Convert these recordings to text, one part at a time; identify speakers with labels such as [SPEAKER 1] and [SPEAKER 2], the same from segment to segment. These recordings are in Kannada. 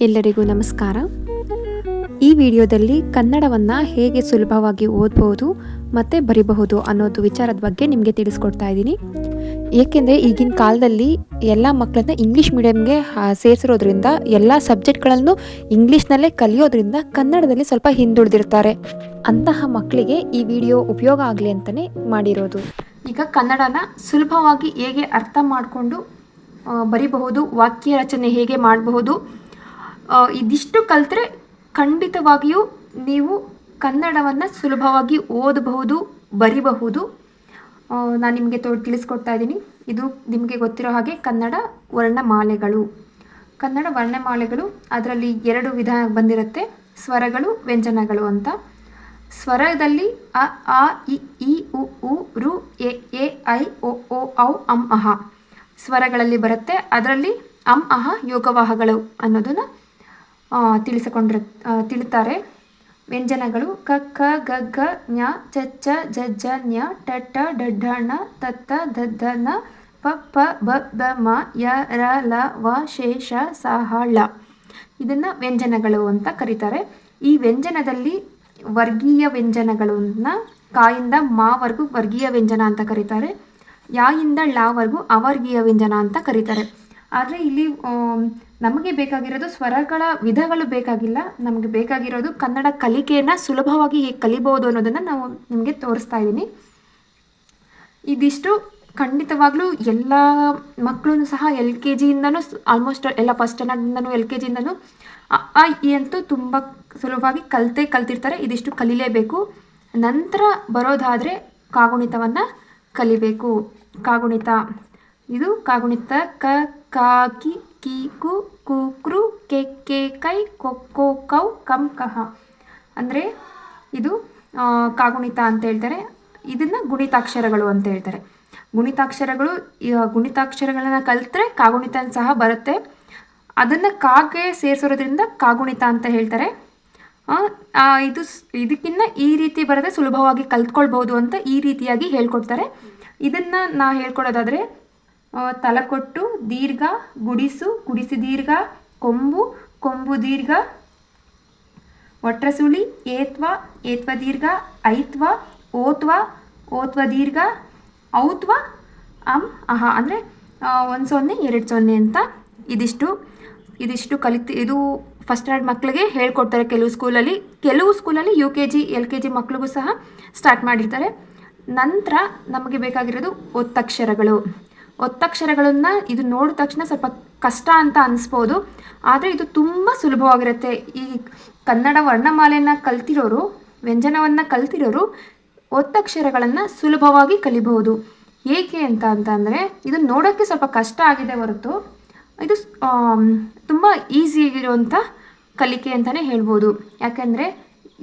[SPEAKER 1] ಎಲ್ಲರಿಗೂ ನಮಸ್ಕಾರ. ಈ ವಿಡಿಯೋದಲ್ಲಿ ಕನ್ನಡವನ್ನು ಹೇಗೆ ಸುಲಭವಾಗಿ ಓದಬಹುದು ಮತ್ತು ಬರಿಬಹುದು ಅನ್ನೋದು ವಿಚಾರದ ಬಗ್ಗೆ ನಿಮಗೆ ತಿಳಿಸ್ಕೊಡ್ತಾ ಇದ್ದೀನಿ. ಏಕೆಂದರೆ ಈಗಿನ ಕಾಲದಲ್ಲಿ ಎಲ್ಲ ಮಕ್ಕಳನ್ನ ಇಂಗ್ಲೀಷ್ ಮೀಡಿಯಮ್ಗೆ ಸೇರಿಸಿರೋದ್ರಿಂದ ಎಲ್ಲ ಸಬ್ಜೆಕ್ಟ್ಗಳನ್ನು ಇಂಗ್ಲೀಷ್ನಲ್ಲೇ ಕಲಿಯೋದ್ರಿಂದ ಕನ್ನಡದಲ್ಲಿ ಸ್ವಲ್ಪ ಹಿಂದುಳಿದಿರ್ತಾರೆ. ಅಂತಹ ಮಕ್ಕಳಿಗೆ ಈ ವಿಡಿಯೋ ಉಪಯೋಗ ಆಗಲಿ ಅಂತಲೇ ಮಾಡಿರೋದು. ಈಗ ಕನ್ನಡನ ಸುಲಭವಾಗಿ ಹೇಗೆ ಅರ್ಥ ಮಾಡಿಕೊಂಡು ಬರಿಬಹುದು, ವಾಕ್ಯ ರಚನೆ ಹೇಗೆ ಮಾಡಬಹುದು, ಇದಿಷ್ಟು ಕಲಿತ್ರೆ ಖಂಡಿತವಾಗಿಯೂ ನೀವು ಕನ್ನಡವನ್ನು ಸುಲಭವಾಗಿ ಓದಬಹುದು, ಬರಿಬಹುದು. ನಾನು ನಿಮಗೆ ತಿಳಿಸ್ಕೊಡ್ತಾ ಇದ್ದೀನಿ. ಇದು ನಿಮಗೆ ಗೊತ್ತಿರೋ ಹಾಗೆ ಕನ್ನಡ ವರ್ಣಮಾಲೆಗಳು. ಕನ್ನಡ ವರ್ಣಮಾಲೆಗಳು ಅದರಲ್ಲಿ 2 ವಿಧ ಬಂದಿರುತ್ತೆ, ಸ್ವರಗಳು, ವ್ಯಂಜನಗಳು ಅಂತ. ಸ್ವರದಲ್ಲಿ ಅ, ಆ, ಇ, ಈ, ಉ, ಊ, ರು, ಎ, ಐ, ಒ, ಔ, ಅಂ, ಅಹ ಸ್ವರಗಳಲ್ಲಿ ಬರುತ್ತೆ. ಅದರಲ್ಲಿ ಅಂ, ಅಹ ಯೋಗವಾಹಗಳು ಅನ್ನೋದನ್ನು ತಿಳಿತಾರೆ. ವ್ಯಂಜನಗಳು ಕ, ಖ, ಗ, ಘ, ಞ, ಚ, ಛ, ಜ, ಝ, ಞ, ಟ, ಠ, ಡ, ಢ, ಣ, ತ, ಥ, ದ, ಧ, ನ, ಪ, ಫ, ಬ, ದ, ಮ, ಯ, ರ, ಲ, ವ, ಶೇ, ಷ, ಸ, ಹ, ಳ. ಇದನ್ನು ವ್ಯಂಜನಗಳು ಅಂತ ಕರೀತಾರೆ. ಈ ವ್ಯಂಜನದಲ್ಲಿ ವರ್ಗೀಯ ವ್ಯಂಜನಗಳನ್ನ ಕಾಯಿಂದ ಮಾವರೆಗೂ ವರ್ಗೀಯ ವ್ಯಂಜನ ಅಂತ ಕರೀತಾರೆ. ಯಾಯಿಂದ ಳವರೆಗೂ ಅವರ್ಗೀಯ ವ್ಯಂಜನ ಅಂತ ಕರೀತಾರೆ. ಆದರೆ ಇಲ್ಲಿ ನಮಗೆ ಬೇಕಾಗಿರೋದು ಸ್ವರಗಳ ವಿಧಗಳು ಬೇಕಾಗಿಲ್ಲ. ನಮಗೆ ಬೇಕಾಗಿರೋದು ಕನ್ನಡ ಕಲಿಕೆಯನ್ನು ಸುಲಭವಾಗಿ ಹೇಗೆ ಕಲಿಬೋದು ಅನ್ನೋದನ್ನು ನಾವು ನಿಮಗೆ ತೋರಿಸ್ತಾ ಇದ್ದೀನಿ. ಇದಿಷ್ಟು ಖಂಡಿತವಾಗ್ಲೂ ಎಲ್ಲ ಮಕ್ಕಳು ಸಹ LKGಯಿಂದನೂ ಆಲ್ಮೋಸ್ಟ್ ಎಲ್ಲ ಫಸ್ಟ್ ಸ್ಟ್ಯಾಂಡರ್ಡಿಂದನೂ LKGಯಿಂದನೂ ಅ ಇ ಅಂತೂ ತುಂಬ ಸುಲಭವಾಗಿ ಕಲ್ತಿರ್ತಾರೆ. ಇದಿಷ್ಟು ಕಲಿಲೇಬೇಕು. ನಂತರ ಬರೋದಾದರೆ ಕಾಗುಣಿತವನ್ನು ಕಲಿಬೇಕು. ಕಾಗುಣಿತ ಇದು ಕಾಗುಣಿತ ಕ, ಕಾ, ಕಿ, ಕಿ, ಕು, ಕು, ಕೃ, ಕೆ, ಕೈ, ಕೊ, ಕೌ, ಕಂ, ಕಹ ಅಂದರೆ ಇದು ಕಾಗುಣಿತ ಅಂತ ಹೇಳ್ತಾರೆ. ಇದನ್ನು ಗುಣಿತಾಕ್ಷರಗಳು ಅಂತ ಹೇಳ್ತಾರೆ. ಗುಣಿತಾಕ್ಷರಗಳನ್ನ ಕಲಿತ್ರೆ ಕಾಗುಣಿತ ಸಹ ಬರುತ್ತೆ. ಅದನ್ನು ಕಾಗೆ ಸೇರಿಸೋದ್ರಿಂದ ಕಾಗುಣಿತ ಅಂತ ಹೇಳ್ತಾರೆ. ಇದಕ್ಕಿಂತ ಈ ರೀತಿ ಬರದೆ ಸುಲಭವಾಗಿ ಕಲ್ತ್ಕೊಳ್ಬೋದು ಅಂತ ಈ ರೀತಿಯಾಗಿ ಹೇಳ್ಕೊಡ್ತಾರೆ. ಇದನ್ನು ನಾ ಹೇಳ್ಕೊಡೋದಾದರೆ ತಲಕೊಟ್ಟು, ದೀರ್ಘ, ಗುಡಿಸು, ಗುಡಿಸಿ ದೀರ್ಘ, ಕೊಂಬು, ಕೊಂಬು ದೀರ್ಘ, ಒಟ್ರಸುಳಿ, ಏತ್ವ, ಏತ್ವ ದೀರ್ಘ, ಐತ್ವ, ಓತ್ವ, ಓತ್ವ ದೀರ್ಘ, ಔತ್ವ, ಅಂ, ಅಹ ಅಂದರೆ 1 0 2 0 ಅಂತ. ಇದಿಷ್ಟು ಇದು ಫಸ್ಟ್ ಸ್ಟ್ಯಾಂಡರ್ಡ್ ಮಕ್ಕಳಿಗೆ ಹೇಳ್ಕೊಡ್ತಾರೆ ಕೆಲವು ಸ್ಕೂಲಲ್ಲಿ UKG LKG ಮಕ್ಕಳಿಗೂ ಸಹ ಸ್ಟಾರ್ಟ್ ಮಾಡಿರ್ತಾರೆ. ನಂತರ ನಮಗೆ ಬೇಕಾಗಿರೋದು ಒತ್ತಕ್ಷರಗಳನ್ನು ಇದು ನೋಡಿದ ತಕ್ಷಣ ಸ್ವಲ್ಪ ಕಷ್ಟ ಅಂತ ಅನಿಸ್ಬೋದು, ಆದರೆ ಇದು ತುಂಬ ಸುಲಭವಾಗಿರುತ್ತೆ. ಈ ಕನ್ನಡ ವರ್ಣಮಾಲೆಯನ್ನು ಕಲ್ತಿರೋರು, ವ್ಯಂಜನವನ್ನು ಕಲ್ತಿರೋರು ಒತ್ತಕ್ಷರಗಳನ್ನು ಸುಲಭವಾಗಿ ಕಲಿಬಹುದು. ಏಕೆ ಅಂತಂದರೆ ಇದು ನೋಡೋಕ್ಕೆ ಸ್ವಲ್ಪ ಕಷ್ಟ ಆಗಿದೆ ಹೊರತು ಇದು ತುಂಬ ಈಸಿ ಇರುವಂಥ ಕಲಿಕೆ ಅಂತಲೇ ಹೇಳ್ಬೋದು. ಯಾಕೆಂದರೆ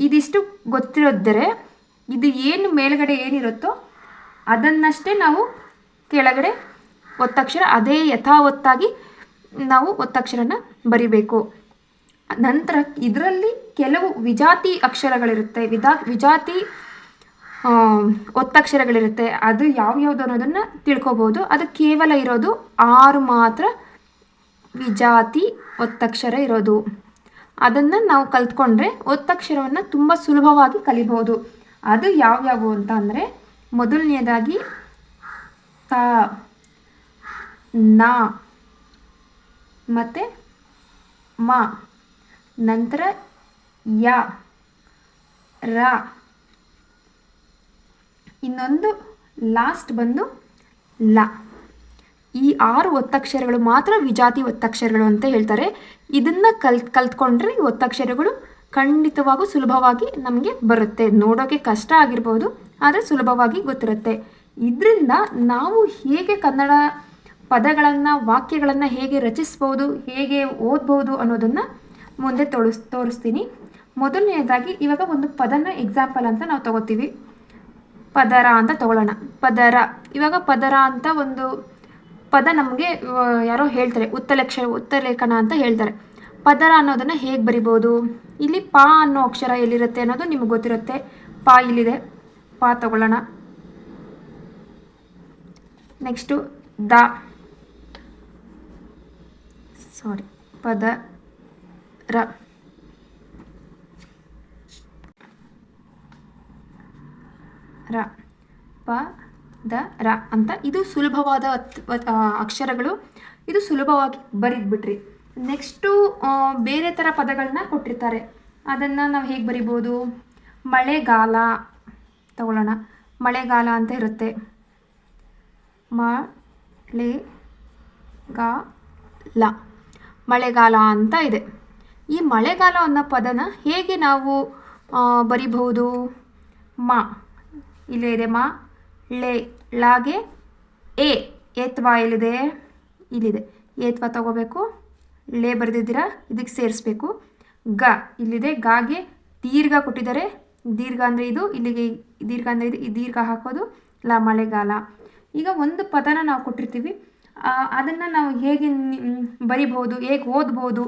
[SPEAKER 1] ಇದಿಷ್ಟು ಗೊತ್ತಿರೋದರೆ ಇದು ಏನು ಮೇಲ್ಗಡೆ ಏನಿರುತ್ತೋ ಅದನ್ನಷ್ಟೇ ನಾವು ಕೆಳಗಡೆ ಒತ್ತಕ್ಷರ ಅದೇ ಯಥಾವತ್ತಾಗಿ ನಾವು ಒತ್ತಕ್ಷರನ ಬರಿಬೇಕು. ನಂತರ ಇದರಲ್ಲಿ ಕೆಲವು ವಿಜಾತಿ ಅಕ್ಷರಗಳಿರುತ್ತೆ, ವಿಜಾತಿ ಒತ್ತಕ್ಷರಗಳಿರುತ್ತೆ. ಅದು ಯಾವ್ಯಾವುದು ಅನ್ನೋದನ್ನು ತಿಳ್ಕೊಬೋದು. ಅದು ಕೇವಲ ಇರೋದು 6 ಮಾತ್ರ ವಿಜಾತಿ ಒತ್ತಕ್ಷರ ಇರೋದು. ಅದನ್ನು ನಾವು ಕಲ್ತ್ಕೊಂಡ್ರೆ ಒತ್ತಕ್ಷರವನ್ನು ತುಂಬ ಸುಲಭವಾಗಿ ಕಲಿಬಹುದು. ಅದು ಯಾವ್ಯಾವು ಅಂತ ಅಂದರೆ ಮೊದಲನೇದಾಗಿ ತ, ನ ಮತ್ತು ಮ, ನಂತರ ಯ, ರ, ಇನ್ನೊಂದು ಲಾಸ್ಟ್ ಬಂದು ಲ. ಈ 6 ಒತ್ತಕ್ಷರಗಳು ಮಾತ್ರ ವಿಜಾತಿ ಒತ್ತಕ್ಷರಗಳು ಅಂತ ಹೇಳ್ತಾರೆ. ಇದನ್ನು ಕಲ್ತ್ಕೊಂಡ್ರೆ ಈ ಒತ್ತಕ್ಷರಗಳು ಖಂಡಿತವಾಗೂ ಸುಲಭವಾಗಿ ನಮಗೆ ಬರುತ್ತೆ. ನೋಡೋಕ್ಕೆ ಕಷ್ಟ ಆಗಿರ್ಬೋದು, ಆದರೆ ಸುಲಭವಾಗಿ ಗೊತ್ತಿರುತ್ತೆ. ಇದರಿಂದ ನಾವು ಹೇಗೆ ಕನ್ನಡ ಪದಗಳನ್ನು, ವಾಕ್ಯಗಳನ್ನು ಹೇಗೆ ರಚಿಸ್ಬೋದು, ಹೇಗೆ ಓದ್ಬೋದು ಅನ್ನೋದನ್ನು ಮುಂದೆ ತೋರಿಸ್ತೀನಿ. ಮೊದಲನೇದಾಗಿ ಇವಾಗ ಒಂದು ಪದನ ಎಕ್ಸಾಂಪಲ್ ಅಂತ ನಾವು ತಗೋತೀವಿ. ಪದರ ಅಂತ ತಗೊಳ್ಳೋಣ. ಇವಾಗ ಪದರ ಅಂತ ಒಂದು ಪದ ನಮಗೆ ಯಾರೋ ಹೇಳ್ತಾರೆ, ಉತ್ತಲೇಖನ ಅಂತ ಹೇಳ್ತಾರೆ. ಪದರ ಅನ್ನೋದನ್ನು ಹೇಗೆ ಬರಿಬೋದು? ಇಲ್ಲಿ ಪ ಅನ್ನೋ ಅಕ್ಷರ ಎಲ್ಲಿರುತ್ತೆ ಅನ್ನೋದು ನಿಮಗೆ ಗೊತ್ತಿರುತ್ತೆ. ಪ ಇಲ್ಲಿದೆ, ಪ ತಗೊಳ್ಳೋಣ. ನೆಕ್ಸ್ಟು ಪದ ರ ರ ಪ ದ ರ ಅಂತ ಇದು ಸುಲಭವಾದ ಅಕ್ಷರಗಳು. ಇದು ಸುಲಭವಾಗಿ ಬರೀದ್ಬಿಟ್ರಿ. ನೆಕ್ಸ್ಟು ಬೇರೆ ಥರ ಪದಗಳನ್ನ ಕೊಟ್ಟಿರ್ತಾರೆ, ಅದನ್ನು ನಾವು ಹೇಗೆ ಬರಿಬೋದು? ಮಳೆಗಾಲ ತಗೊಳ್ಳೋಣ. ಮಳೆಗಾಲ ಅಂತ ಇರುತ್ತೆ. ಮಳೆಗಾಲ ಅಂತ ಇದೆ. ಈ ಮಳೆಗಾಲ ಅನ್ನೋ ಪದನ ಹೇಗೆ ನಾವು ಬರಿಬಹುದು? ಇಲ್ಲೇ ಇದೆ ಮ, ಳಾಗೆ ಎ, ಏತ್ವ ಎಲ್ಲಿದೆ? ಇಲ್ಲಿದೆ. ಏತ್ವ ತಗೋಬೇಕು, ಲೇ ಬರೆದಿದ್ದೀರಾ, ಇದಕ್ಕೆ ಸೇರಿಸ್ಬೇಕು. ಗ ಇಲ್ಲಿದೆ, ಗಾಗೆ ದೀರ್ಘ ಕೊಟ್ಟಿದ್ದಾರೆ. ದೀರ್ಘ ಅಂದರೆ ಇದು, ಇಲ್ಲಿಗೆ ದೀರ್ಘ ಅಂದರೆ ಇದು, ಈ ದೀರ್ಘ ಹಾಕೋದು ಮಳೆಗಾಲ. ಈಗ ಒಂದು ಪದನ ನಾವು ಕೊಟ್ಟಿರ್ತೀವಿ, ಅದನ್ನು ನಾವು ಹೇಗೆ ಬರಿಬಹುದು, ಹೇಗೆ ಓದ್ಬೋದು?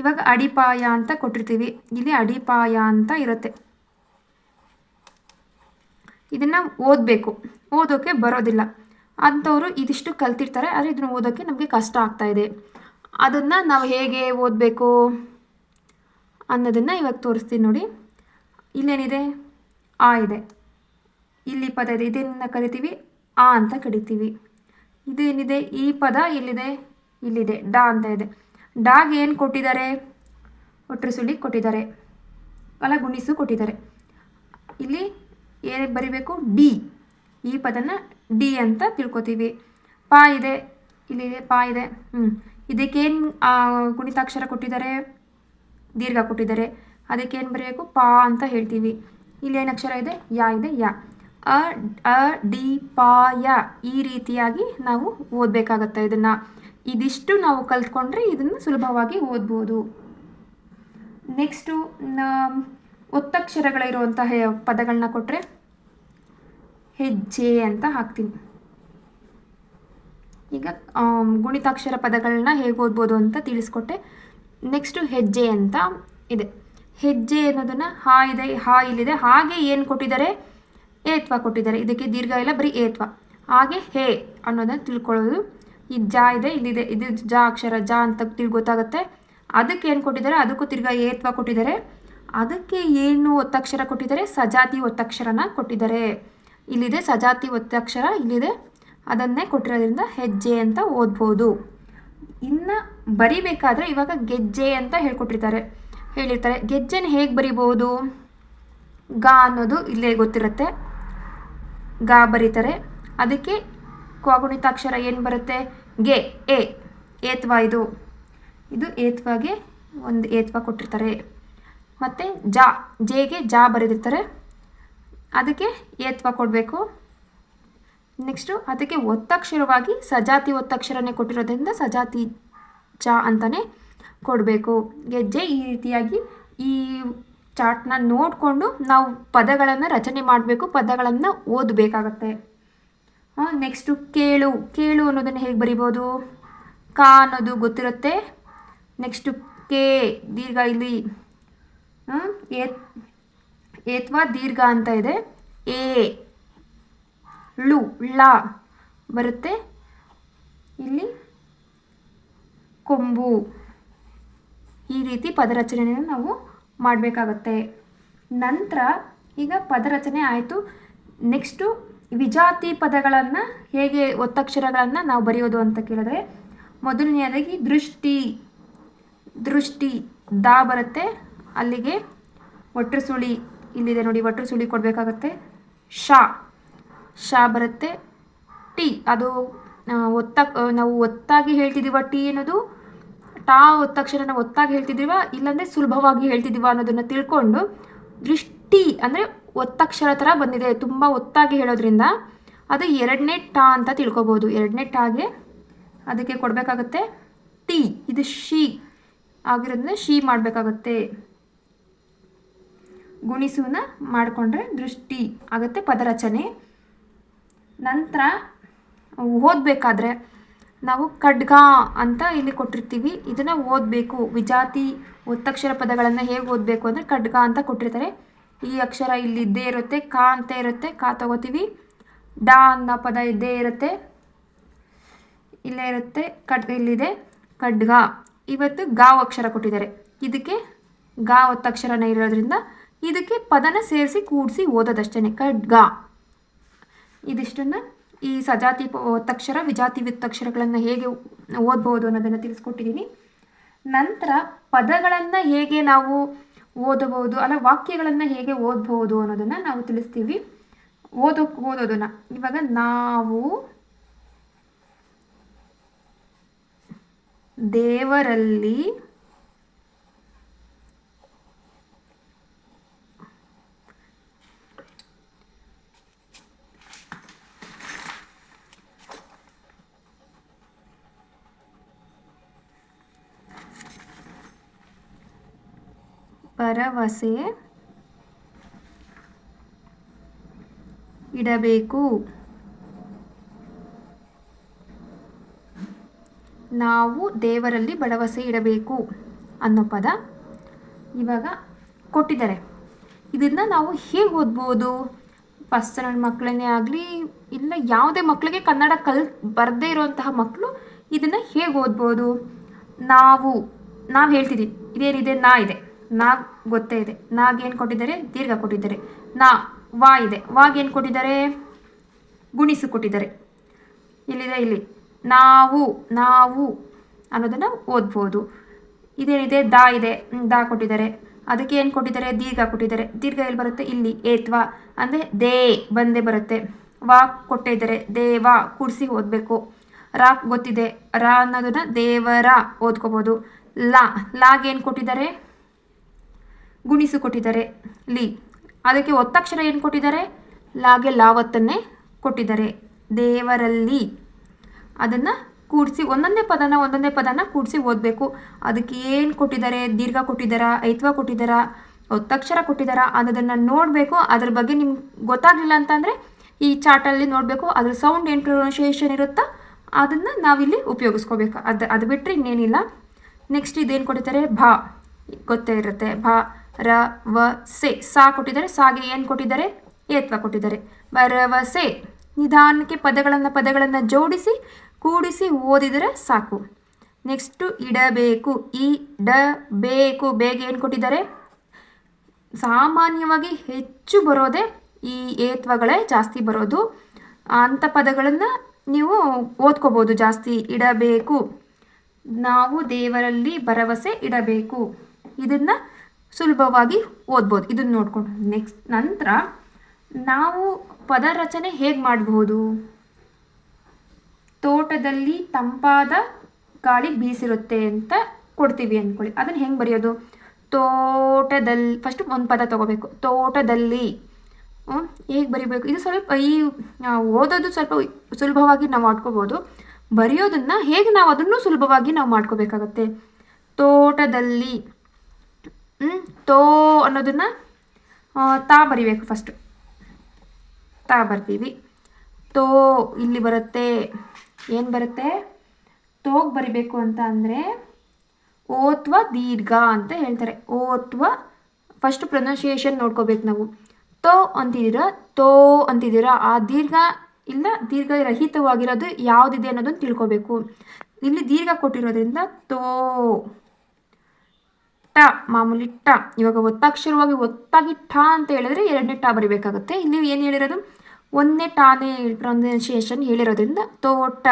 [SPEAKER 1] ಇವಾಗ ಅಡಿಪಾಯ ಅಂತ ಕೊಟ್ಟಿರ್ತೀವಿ, ಇಲ್ಲಿ ಅಡಿಪಾಯ ಅಂತ ಇರುತ್ತೆ. ಇದನ್ನು ಓದೋಕ್ಕೆ ಬರೋದಿಲ್ಲ ಅಂಥವ್ರು ಇದಿಷ್ಟು ಕಲ್ತಿರ್ತಾರೆ, ಆದರೆ ಇದನ್ನು ಓದೋಕ್ಕೆ ನಮಗೆ ಕಷ್ಟ ಆಗ್ತಾಯಿದೆ. ಅದನ್ನು ನಾವು ಹೇಗೆ ಓದಬೇಕು ಅನ್ನೋದನ್ನು ಇವಾಗ ತೋರಿಸ್ತೀನಿ ನೋಡಿ. ಇಲ್ಲೇನಿದೆ? ಆ ಇದೆ. ಇಲ್ಲಿ ಪದ ಇದೆ, ಇದನ್ನು ಕರಿತೀವಿ ಆ ಅಂತ ಕರಿತೀವಿ. ಇದು ಏನಿದೆ? ಈ ಪದ ಎಲ್ಲಿದೆ? ಇಲ್ಲಿದೆ, ಡಾ ಅಂತ ಇದೆ. ಡಾಗೆ ಏನು ಕೊಟ್ಟಿದ್ದಾರೆ? ಒಟ್ಟರೆ ಸುಳಿ ಕೊಟ್ಟಿದ್ದಾರೆ, ಗುಣಿಸು ಕೊಟ್ಟಿದ್ದಾರೆ. ಇಲ್ಲಿ ಏನು ಬರಿಬೇಕು? ಡಿ. ಈ ಪದನ ಡಿ ಅಂತ ತಿಳ್ಕೊತೀವಿ. ಪಾ ಇದೆ, ಇಲ್ಲಿದೆ ಪಾ ಇದೆ. ಇದಕ್ಕೇನು ಗುಣಿತಾಕ್ಷರ ಕೊಟ್ಟಿದ್ದಾರೆ? ದೀರ್ಘ ಕೊಟ್ಟಿದ್ದಾರೆ. ಅದಕ್ಕೇನು ಬರೀಬೇಕು? ಪಾ ಅಂತ ಹೇಳ್ತೀವಿ. ಇಲ್ಲೇನು ಅಕ್ಷರ ಇದೆ? ಯಾ ಇದೆ, ಯಾ. ಅ ಡಿ ಪಾ ಯ, ಈ ರೀತಿಯಾಗಿ ನಾವು ಓದಬೇಕಾಗತ್ತೆ. ಇದಿಷ್ಟು ನಾವು ಕಲ್ತ್ಕೊಂಡ್ರೆ ಇದನ್ನು ಸುಲಭವಾಗಿ ಓದ್ಬೋದು. ನೆಕ್ಸ್ಟು ಒತ್ತಕ್ಷರಗಳಿರುವಂತಹ ಪದಗಳನ್ನ ಕೊಟ್ಟರೆ ಹೆಜ್ಜೆ ಅಂತ ಹಾಕ್ತೀನಿ. ಈಗ ಗುಣಿತಾಕ್ಷರ ಪದಗಳನ್ನ ಹೇಗೆ ಓದ್ಬೋದು ಅಂತ ತಿಳಿಸ್ಕೊಟ್ಟೆ. ನೆಕ್ಸ್ಟು ಹೆಜ್ಜೆ ಅಂತ ಇದೆ. ಹೆಜ್ಜೆ ಅನ್ನೋದನ್ನು ಹಾ ಇದೆ, ಹಾ ಇಲ್ಲಿದೆ. ಹಾಗೆ ಏನು ಕೊಟ್ಟಿದ್ದಾರೆ? ಏತ್ವ ಕೊಟ್ಟಿದ್ದಾರೆ. ಇದಕ್ಕೆ ದೀರ್ಘ ಇಲ್ಲ, ಬರೀ ಏತ್ವ. ಹಾಗೆ ಹೇ ಅನ್ನೋದನ್ನು ತಿಳ್ಕೊಳ್ಳೋದು. ಈ ಜಾ ಇದೆ, ಇಲ್ಲಿದೆ, ಇದು ಜಾ ಅಕ್ಷರ, ಜಾ ಅಂತ ಗೊತ್ತಾಗುತ್ತೆ. ಅದಕ್ಕೆ ಏನು ಕೊಟ್ಟಿದ್ದಾರೆ? ಅದಕ್ಕೂ ತಿರ್ಗಾ ಏತ್ವ ಕೊಟ್ಟಿದ್ದಾರೆ. ಅದಕ್ಕೆ ಏನು ಒತ್ತಕ್ಷರ ಕೊಟ್ಟಿದ್ದಾರೆ? ಸಜಾತಿ ಒತ್ತಕ್ಷರನ ಕೊಟ್ಟಿದ್ದಾರೆ. ಇಲ್ಲಿದೆ ಸಜಾತಿ ಒತ್ತಕ್ಷರ, ಇಲ್ಲಿದೆ. ಅದನ್ನೇ ಕೊಟ್ಟಿರೋದ್ರಿಂದ ಹೆಜ್ಜೆ ಅಂತ ಓದ್ಬೋದು. ಇನ್ನು ಬರಿಬೇಕಾದ್ರೆ ಇವಾಗ ಗೆಜ್ಜೆ ಅಂತ ಹೇಳಿರ್ತಾರೆ. ಗೆಜ್ಜೆನ ಹೇಗೆ ಬರಿಬೋದು? ಗಾ ಅನ್ನೋದು ಇಲ್ಲೇ ಗೊತ್ತಿರುತ್ತೆ, ಗಾ ಬರೀತಾರೆ. ಅದಕ್ಕೆ ಕ್ವಾಗುಣಿತಾಕ್ಷರ ಏನು ಬರುತ್ತೆ? ಗೆ, ಎ, ಏತ್ವ. ಇದು ಏತ್ವಾಗೆ ಒಂದು ಏತ್ವ ಕೊಟ್ಟಿರ್ತಾರೆ. ಮತ್ತು ಜಾ, ಜೇಗೆ ಜಾ ಬರೆದಿರ್ತಾರೆ. ಅದಕ್ಕೆ ಏತ್ವ ಕೊಡಬೇಕು. ನೆಕ್ಸ್ಟು ಅದಕ್ಕೆ ಒತ್ತಕ್ಷರವಾಗಿ ಸಜಾತಿ ಒತ್ತಕ್ಷರನೇ ಕೊಟ್ಟಿರೋದ್ರಿಂದ ಸಜಾತಿ ಜಾ ಅಂತಲೇ ಕೊಡಬೇಕು. ಗೆಜ್ಜೆ ಈ ರೀತಿಯಾಗಿ ಈ ಚಾರ್ಟ್ನ ನೋಡಿಕೊಂಡು ನಾವು ಪದಗಳನ್ನು ರಚನೆ ಮಾಡಬೇಕು, ಪದಗಳನ್ನು ಓದಬೇಕಾಗತ್ತೆ. ನೆಕ್ಸ್ಟು ಕೇಳು. ಕೇಳು ಅನ್ನೋದನ್ನು ಹೇಗೆ ಬರಿಬೋದು? ಕಾ ಅನ್ನೋದು ಗೊತ್ತಿರುತ್ತೆ. ನೆಕ್ಸ್ಟು ಕೆ, ದೀರ್ಘ ಇಲ್ಲಿ ಏತ್ವ ದೀರ್ಘ ಅಂತ ಇದೆ. ಎ, ಳ ಬರುತ್ತೆ. ಇಲ್ಲಿ ಕೊಂಬು. ಈ ರೀತಿ ಪದರಚನೆಯನ್ನು ನಾವು ಮಾಡಬೇಕಾಗತ್ತೆ. ನಂತರ ಈಗ ಪದರಚನೆ ಆಯಿತು. ನೆಕ್ಸ್ಟು ವಿಜಾತಿ ಪದಗಳನ್ನು ಹೇಗೆ ಒತ್ತಕ್ಷರಗಳನ್ನು ನಾವು ಬರೆಯೋದು ಅಂತ ಕೇಳಿದ್ರೆ, ಮೊದಲನೆಯದಾಗಿ ದೃಷ್ಟಿ ದಾ ಬರುತ್ತೆ. ಅಲ್ಲಿಗೆ ಒಟ್ರು ಸುಳಿ ಇಲ್ಲಿದೆ ನೋಡಿ, ಒಟ್ರು ಸುಳಿ ಕೊಡಬೇಕಾಗತ್ತೆ. ಶಾ ಬರುತ್ತೆ. ಟಿ, ಅದು ನಾವು ಒತ್ತಾಗಿ ಹೇಳ್ತಿದ್ದೀವ ಟಿ ಅನ್ನೋದು, ಟಾ ಒತ್ತಕ್ಷರನ ಒತ್ತಾಗಿ ಹೇಳ್ತಿದ್ದೀವ, ಇಲ್ಲಾಂದರೆ ಸುಲಭವಾಗಿ ಹೇಳ್ತಿದ್ದೀವ ಅನ್ನೋದನ್ನು ತಿಳ್ಕೊಂಡು, ದೃಷ್ಟಿ ಅಂದರೆ ಒತ್ತಕ್ಷರ ಥರ ಬಂದಿದೆ, ತುಂಬ ಒತ್ತಾಗಿ ಹೇಳೋದ್ರಿಂದ ಅದು ಎರಡನೇ ಟಾ ಅಂತ ತಿಳ್ಕೊಬೋದು. ಎರಡನೇ ಟಾಗೆ ಅದಕ್ಕೆ ಕೊಡಬೇಕಾಗತ್ತೆ ಟಿ. ಇದು ಶಿ ಆಗಿರೋದ್ರಿಂದ ಶಿ ಮಾಡಬೇಕಾಗತ್ತೆ. ಗುಣಿಸುವನ್ನ ಮಾಡಿಕೊಂಡ್ರೆ ದೃಷ್ಟಿ ಆಗುತ್ತೆ ಪದರಚನೆ. ನಂತರ ಓದಬೇಕಾದ್ರೆ ನಾವು ಖಡ್ಗ ಅಂತ ಇಲ್ಲಿ ಕೊಟ್ಟಿರ್ತೀವಿ, ಇದನ್ನು ಓದಬೇಕು. ವಿಜಾತಿ ಒತ್ತಕ್ಷರ ಪದಗಳನ್ನು ಹೇಗೆ ಓದಬೇಕು ಅಂದರೆ ಖಡ್ಗ ಅಂತ ಕೊಟ್ಟಿರ್ತಾರೆ. ಈ ಅಕ್ಷರ ಇಲ್ಲಿ ಇದ್ದೇ ಇರುತ್ತೆ, ಕಾ ಅಂತ ಇರುತ್ತೆ, ಕಾ ತಗೋತೀವಿ. ಡಾ ಅನ್ನೋ ಪದ ಇದ್ದೇ ಇರುತ್ತೆ, ಇಲ್ಲೇ ಇರುತ್ತೆ. ಇಲ್ಲಿದೆ ಖಡ್ಗ. ಇವತ್ತು ಗಾವ್ ಅಕ್ಷರ ಕೊಟ್ಟಿದ್ದಾರೆ, ಇದಕ್ಕೆ ಗ ಒತ್ತಕ್ಷರನ ಇರೋದ್ರಿಂದ ಇದಕ್ಕೆ ಪದನ ಸೇರಿಸಿ ಕೂಡಿಸಿ ಓದೋದಷ್ಟೇ. ಖಡ್ಗ. ಇದಿಷ್ಟನ್ನು ಈ ಸಜಾತಿ ಒತ್ತಕ್ಷರ ವಿಜಾತಿ ಒತ್ತಕ್ಷರಗಳನ್ನು ಹೇಗೆ ಓದ್ಬೋದು ಅನ್ನೋದನ್ನು ತಿಳಿಸ್ಕೊಟ್ಟಿದ್ದೀನಿ. ನಂತರ ಪದಗಳನ್ನು ಹೇಗೆ ನಾವು ಓದಬಹುದು ಅಲ್ಲ ವಾಕ್ಯಗಳನ್ನು ಹೇಗೆ ಓದಬಹುದು ಅನ್ನೋದನ್ನು ನಾವು ತಿಳಿಸ್ತೀವಿ. ಓದೋದನ್ನು ಇವಾಗ ನಾವು ದೇವರಲ್ಲಿ ಭರವಸೆ ಇಡಬೇಕು. ನಾವು ದೇವರಲ್ಲಿ ಭರವಸೆ ಇಡಬೇಕು ಅನ್ನೋ ಪದ ಇವಾಗ ಕೊಟ್ಟಿದ್ದಾರೆ. ಇದನ್ನು ನಾವು ಹೇಗೆ ಓದ್ಬೋದು? ಫಸ್ಟ್ ಸ್ಟ್ಯಾಂಡರ್ಡ್ ಮಕ್ಕಳನ್ನೇ ಆಗಲಿ ಇಲ್ಲ ಯಾವುದೇ ಮಕ್ಕಳಿಗೆ ಕನ್ನಡ ಬರದೇ ಇರುವಂತಹ ಮಕ್ಕಳು ಇದನ್ನು ಹೇಗೆ ಓದ್ಬೋದು? ನಾವು ಹೇಳ್ತಿದ್ದೀವಿ. ಇದೇನಿದೆ? ನಾ ಇದೆ. ನಾ ಗೊತ್ತೇ ಇದೆ. ನಾಗೇನು ಕೊಟ್ಟಿದ್ದಾರೆ? ದೀರ್ಘ ಕೊಟ್ಟಿದ್ದಾರೆ. ವಾ ಇದೆ. ವಾಗೇನು ಕೊಟ್ಟಿದ್ದಾರೆ? ಗುಣಿಸು ಕೊಟ್ಟಿದ್ದಾರೆ. ಇಲ್ಲಿದೆ ಇಲ್ಲಿ ನಾವು ಅನ್ನೋದನ್ನು ಓದ್ಬೋದು. ಇದೇನಿದೆ? ದಾ ಇದೆ. ದಾ ಕೊಟ್ಟಿದ್ದಾರೆ. ಅದಕ್ಕೆ ಏನು ಕೊಟ್ಟಿದ್ದಾರೆ? ದೀರ್ಘ ಕೊಟ್ಟಿದ್ದಾರೆ. ದೀರ್ಘ ಎಲ್ಲಿ ಬರುತ್ತೆ? ಇಲ್ಲಿ ಏತ್ವ ಅಂದರೆ ದೇ ಬಂದೇ ಬರುತ್ತೆ. ವಾ ಕೊಟ್ಟಿದ್ದಾರೆ. ದೇವ ಕೂಡಿಸಿ ಓದಬೇಕು. ರಾ ಗೊತ್ತಿದೆ. ರಾ ಅನ್ನೋದನ್ನು ದೇವರ ಓದ್ಕೋಬೋದು. ಲಾಗೇನು ಕೊಟ್ಟಿದ್ದಾರೆ? ಗುಣಿಸು ಕೊಟ್ಟಿದ್ದಾರೆ. ಅದಕ್ಕೆ ಒತ್ತಕ್ಷರ ಏನು ಕೊಟ್ಟಿದ್ದಾರೆ? ಲಾಗೆ ಲಾವತ್ತನ್ನೇ ಕೊಟ್ಟಿದ್ದಾರೆ. ದೇವರಲ್ಲಿ ಅದನ್ನು ಕೂಡಿಸಿ ಒಂದೊಂದೇ ಪದನ ಕೂಡಿಸಿ ಓದಬೇಕು. ಅದಕ್ಕೆ ಏನು ಕೊಟ್ಟಿದ್ದಾರೆ? ದೀರ್ಘ ಕೊಟ್ಟಿದ್ದಾರಾ, ಐತ್ವ ಕೊಟ್ಟಿದ್ದಾರಾ, ಒತ್ತಕ್ಷರ ಕೊಟ್ಟಿದ್ದಾರಾ ಅನ್ನೋದನ್ನು ನೋಡಬೇಕು. ಅದ್ರ ಬಗ್ಗೆ ನಿಮ್ಗೆ ಗೊತ್ತಾಗಲಿಲ್ಲ ಅಂತಂದರೆ ಈ ಚಾರ್ಟಲ್ಲಿ ನೋಡಬೇಕು. ಅದ್ರ ಸೌಂಡ್ ಏನು ಪ್ರೊನೌನ್ಸಿಯೇಷನ್ ಇರುತ್ತೋ ಅದನ್ನು ನಾವಿಲ್ಲಿ ಉಪಯೋಗಿಸ್ಕೋಬೇಕು. ಅದು ಬಿಟ್ಟರೆ ಇನ್ನೇನಿಲ್ಲ. ನೆಕ್ಸ್ಟ್ ಇದೇನು ಕೊಟ್ಟಿದ್ದಾರೆ? ಭಾ ಗೊತ್ತೇ ಇರುತ್ತೆ. ಭಾ ರ ವ ಸೆ. ಸಾ ಕೊಟ್ಟಿದ್ದಾರೆ. ಸಾಗೆ ಏನು ಕೊಟ್ಟಿದ್ದಾರೆ? ಏತ್ವ ಕೊಟ್ಟಿದ್ದಾರೆ. ಭರವಸೆ. ನಿಧಾನಕ್ಕೆ ಪದಗಳನ್ನು ಜೋಡಿಸಿ ಕೂಡಿಸಿ ಓದಿದರೆ ಸಾಕು. ನೆಕ್ಸ್ಟು ಇಡಬೇಕು. ಬೇಕು. ಬೇಗ ಏನು ಕೊಟ್ಟಿದ್ದಾರೆ? ಸಾಮಾನ್ಯವಾಗಿ ಹೆಚ್ಚು ಬರೋದೇ ಈ ಏತ್ವಗಳೇ ಜಾಸ್ತಿ ಬರೋದು. ಅಂಥ ಪದಗಳನ್ನು ನೀವು ಓದ್ಕೋಬೋದು ಜಾಸ್ತಿ. ಇಡಬೇಕು. ನಾವು ದೇವರಲ್ಲಿ ಭರವಸೆ ಇಡಬೇಕು. ಇದನ್ನು ಸುಲಭವಾಗಿ ಓದ್ಬೋದು. ಇದನ್ನು ನೋಡಿಕೊಂಡು ನಂತರ ನಾವು ಪದ ರಚನೆ ಹೇಗೆ ಮಾಡಬಹುದು? ತೋಟದಲ್ಲಿ ತಂಪಾದ ಗಾಳಿ ಬೀಸಿರುತ್ತೆ ಅಂತ ಕೊಡ್ತೀವಿ ಅಂದ್ಕೊಳ್ಳಿ. ಅದನ್ನು ಹೆಂಗೆ ಬರೆಯೋದು? ತೋಟದಲ್ಲಿ ಫಸ್ಟ್ ಒಂದು ಪದ ತೊಗೋಬೇಕು. ತೋಟದಲ್ಲಿ ಹೇಗೆ ಬರಿಬೇಕು? ಇದು ಸ್ವಲ್ಪ ಓದೋದು ಸ್ವಲ್ಪ ಸುಲಭವಾಗಿ ನಾವು ಮಾಡ್ಕೋಬೋದು. ಬರೆಯೋದನ್ನು ಹೇಗೆ ನಾವು ಅದನ್ನು ಸುಲಭವಾಗಿ ನಾವು ಮಾಡ್ಕೋಬೇಕಾಗತ್ತೆ. ತೋಟದಲ್ಲಿ ತೋ ಅನ್ನೋದನ್ನು ತಾ ಬರಿಬೇಕು. ಫಸ್ಟು ತಾ ಬರ್ತೀವಿ. ತೋ ಇಲ್ಲಿ ಬರುತ್ತೆ. ಏನು ಬರುತ್ತೆ? ತೋಗ್ ಬರಿಬೇಕು ಅಂತ ಅಂದರೆ ಓತ್ವ ದೀರ್ಘ ಅಂತ ಹೇಳ್ತಾರೆ. ಓತ್ವ ಫಸ್ಟ್ ಪ್ರೊನೌನ್ಸಿಯೇಷನ್ ನೋಡ್ಕೋಬೇಕು ನಾವು. ತೋ ಅಂತಿದ್ದೀರಾ, ತೋ ಅಂತಿದ್ದೀರಾ, ಆ ದೀರ್ಘ ಇಲ್ಲ ದೀರ್ಘ ರಹಿತವಾಗಿರೋದು ಯಾವುದಿದೆ ಅನ್ನೋದನ್ನು ತಿಳ್ಕೊಬೇಕು. ಇಲ್ಲಿ ದೀರ್ಘ ಕೊಟ್ಟಿರೋದ್ರಿಂದ ತೋ ಟ ಮಾಮೂಲಿ ಟ. ಇವಾಗ ಒತ್ತಾಕ್ಷರವಾಗಿ ಒತ್ತಾಗಿ ಠ ಅಂತ ಹೇಳಿದ್ರೆ ಎರಡನೇ ಟ ಬರಿಬೇಕಾಗುತ್ತೆ. ಇಲ್ಲಿ ಏನು ಹೇಳಿರೋದು? ಒಂದನೇ ಟಾನೇ ಪ್ರೊನೌನ್ಸಿಯೇಷನ್ ಹೇಳಿರೋದ್ರಿಂದ ತೋಟ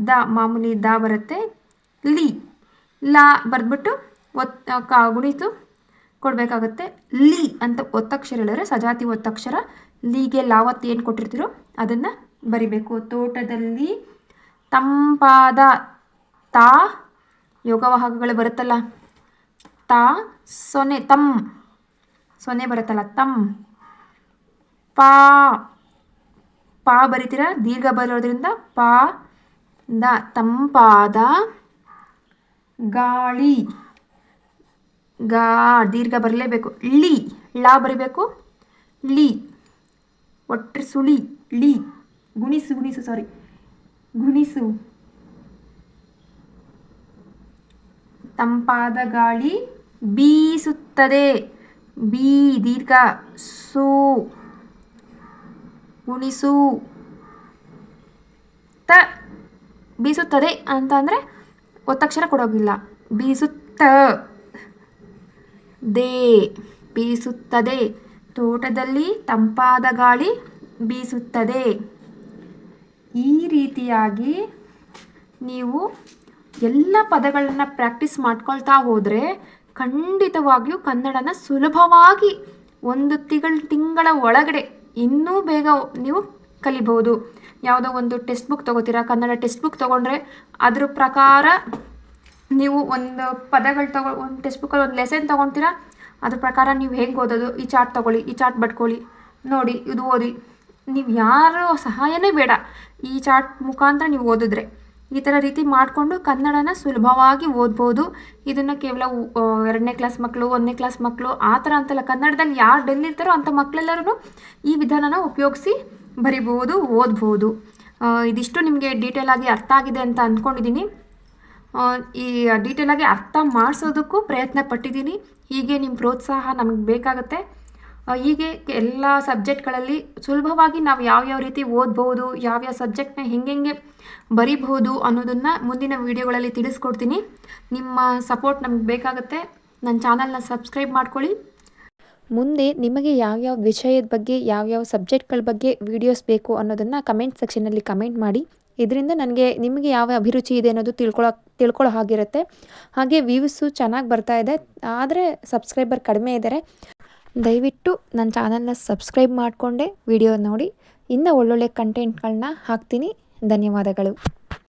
[SPEAKER 1] ದ ಮಾಮೂಲಿ ದ ಬರುತ್ತೆ. ಲಾ ಬರೆದ್ಬಿಟ್ಟು ಗುಣಿತು ಕೊಡಬೇಕಾಗುತ್ತೆ. ಅಂತ ಒತ್ತಕ್ಷರ ಹೇಳಿದ್ರೆ ಸಜಾತಿ ಒತ್ತಕ್ಷರ. ಲೀಗೆ ಲಾವತ್ತು ಏನು ಕೊಟ್ಟಿರ್ತೀರೋ ಅದನ್ನು ಬರಿಬೇಕು. ತೋಟದಲ್ಲಿ ತಂಪಾದ ತಾ ಯೋಗವಾಹಕಗಳು ಬರುತ್ತಲ್ಲ. ತಾ ಸೊನೆ ಸೊನೆ ಬರುತ್ತಲ್ಲ. ಪಾ ಬರಿತೀರ. ದೀರ್ಘ ಬರೋದ್ರಿಂದ ಪಾ ದ ತಂಪಾದ ಗಾಳಿ. ದೀರ್ಘ ಬರಲೇಬೇಕು. ಲಾ ಬರಿಬೇಕು. ಒಟ್ಟರೆ ಸುಳಿ. ಗುಣಿಸು. ತಂಪಾದ ಗಾಳಿ ಬೀಸುತ್ತದೆ. ದೀರ್ಘ ಸೂ. ಗುಣಿಸು. ಬೀಸುತ್ತದೆ ಅಂತ ಅಂದರೆ ಒತ್ತಕ್ಷರ ಕೊಡೋಗಿಲ್ಲ. ಬೀಸುತ್ತ ದೇ ಬೀಸುತ್ತದೆ. ತೋಟದಲ್ಲಿ ತಂಪಾದ ಗಾಳಿ ಬೀಸುತ್ತದೆ. ಈ ರೀತಿಯಾಗಿ ನೀವು ಎಲ್ಲ ಪದಗಳನ್ನು ಪ್ರಾಕ್ಟೀಸ್ ಮಾಡ್ಕೊಳ್ತಾ ಹೋದರೆ ಖಂಡಿತವಾಗಿಯೂ ಕನ್ನಡನ ಸುಲಭವಾಗಿ ಒಂದು ತಿಂಗಳ ಒಳಗಡೆ ಇನ್ನೂ ಬೇಗ ನೀವು ಕಲಿಬಹುದು. ಯಾವುದೋ ಒಂದು ಟೆಕ್ಸ್ಟ್ ಬುಕ್ ತೊಗೋತೀರಾ, ಕನ್ನಡ ಟೆಕ್ಸ್ಟ್ ಬುಕ್ ತೊಗೊಂಡ್ರೆ ಅದ್ರ ಪ್ರಕಾರ ನೀವು ಒಂದು ಒಂದು ಟೆಕ್ಸ್ಟ್ ಬುಕ್ಕಲ್ಲಿ ಒಂದು ಲೆಸನ್ ತೊಗೊತೀರಾ, ಅದ್ರ ಪ್ರಕಾರ ನೀವು ಹೆಂಗೆ ಓದೋದು, ಈ ಚಾರ್ಟ್ ತೊಗೊಳ್ಳಿ, ಈ ಚಾರ್ಟ್ ಬರ್ಕೊಳ್ಳಿ, ನೋಡಿ ಇದು ಓದಿ. ನೀವು ಯಾರು ಸಹಾಯನೇ ಬೇಡ, ಈ ಚಾರ್ಟ್ ಮುಖಾಂತರ ನೀವು ಓದಿದ್ರೆ ಈ ಥರ ರೀತಿ ಮಾಡಿಕೊಂಡು ಕನ್ನಡನ ಸುಲಭವಾಗಿ ಓದ್ಬೋದು. ಇದನ್ನು ಕೇವಲ 2ನೇ ಕ್ಲಾಸ್ ಮಕ್ಕಳು, 1ನೇ ಕ್ಲಾಸ್ ಮಕ್ಕಳು ಆ ಥರ ಅಂತಲ್ಲ, ಕನ್ನಡದಲ್ಲಿ ಯಾರು ಡೆಲ್ಲಿರ್ತಾರೋ ಅಂಥ ಮಕ್ಕಳೆಲ್ಲರೂ ಈ ವಿಧಾನನ ಉಪಯೋಗಿಸಿ ಬರಿಬೋದು, ಓದ್ಬೋದು. ಇದಿಷ್ಟು ನಿಮಗೆ ಡೀಟೇಲಾಗಿ ಅರ್ಥ ಆಗಿದೆ ಅಂತ ಅಂದ್ಕೊಂಡಿದ್ದೀನಿ. ಈ ಡೀಟೇಲಾಗಿ ಅರ್ಥ ಮಾಡಿಸೋದಕ್ಕೂ ಪ್ರಯತ್ನ ಪಟ್ಟಿದ್ದೀನಿ. ಹೀಗೆ ನಿಮ್ಮ ಪ್ರೋತ್ಸಾಹ ನಮಗೆ ಬೇಕಾಗುತ್ತೆ. ಹೀಗೆ ಎಲ್ಲ ಸಬ್ಜೆಕ್ಟ್ಗಳಲ್ಲಿ ಸುಲಭವಾಗಿ ನಾವು ಯಾವ್ಯಾವ ರೀತಿ ಓದ್ಬೋದು, ಯಾವ್ಯಾವ ಸಬ್ಜೆಕ್ಟ್ನ ಹೆಂಗೆ ಬರಿಬಹುದು ಅನ್ನೋದನ್ನು ಮುಂದಿನ ವೀಡಿಯೋಗಳಲ್ಲಿ ತಿಳಿಸ್ಕೊಡ್ತೀನಿ. ನಿಮ್ಮ ಸಪೋರ್ಟ್ ನಮಗೆ ಬೇಕಾಗುತ್ತೆ. ನನ್ನ ಚಾನಲ್ನ ಸಬ್ಸ್ಕ್ರೈಬ್ ಮಾಡ್ಕೊಳ್ಳಿ. ಮುಂದೆ ನಿಮಗೆ ಯಾವ್ಯಾವ ವಿಷಯದ ಬಗ್ಗೆ, ಯಾವ್ಯಾವ ಸಬ್ಜೆಕ್ಟ್ಗಳ ಬಗ್ಗೆ ವೀಡಿಯೋಸ್ ಬೇಕು ಅನ್ನೋದನ್ನು ಕಮೆಂಟ್ ಸೆಕ್ಷನಲ್ಲಿ ಕಮೆಂಟ್ ಮಾಡಿ. ಇದರಿಂದ ನಿಮಗೆ ಯಾವ ಅಭಿರುಚಿ ಇದೆ ಅನ್ನೋದು ತಿಳ್ಕೊಳ್ಳೋ ಹಾಗಿರುತ್ತೆ. ಹಾಗೆ ವ್ಯೂಸು ಚೆನ್ನಾಗಿ ಬರ್ತಾ ಇದೆ, ಆದರೆ ಸಬ್ಸ್ಕ್ರೈಬರ್ ಕಡಿಮೆ ಇದ್ದಾರೆ. ದಯವಿಟ್ಟು ನನ್ನ ಚಾನಲ್ನ ಸಬ್ಸ್ಕ್ರೈಬ್ ಮಾಡಿಕೊಂಡೆ ವಿಡಿಯೋ ನೋಡಿ. ಇನ್ನೂ ಒಳ್ಳೊಳ್ಳೆ ಕಂಟೆಂಟ್ಗಳನ್ನ ಹಾಕ್ತೀನಿ. ಧನ್ಯವಾದಗಳು.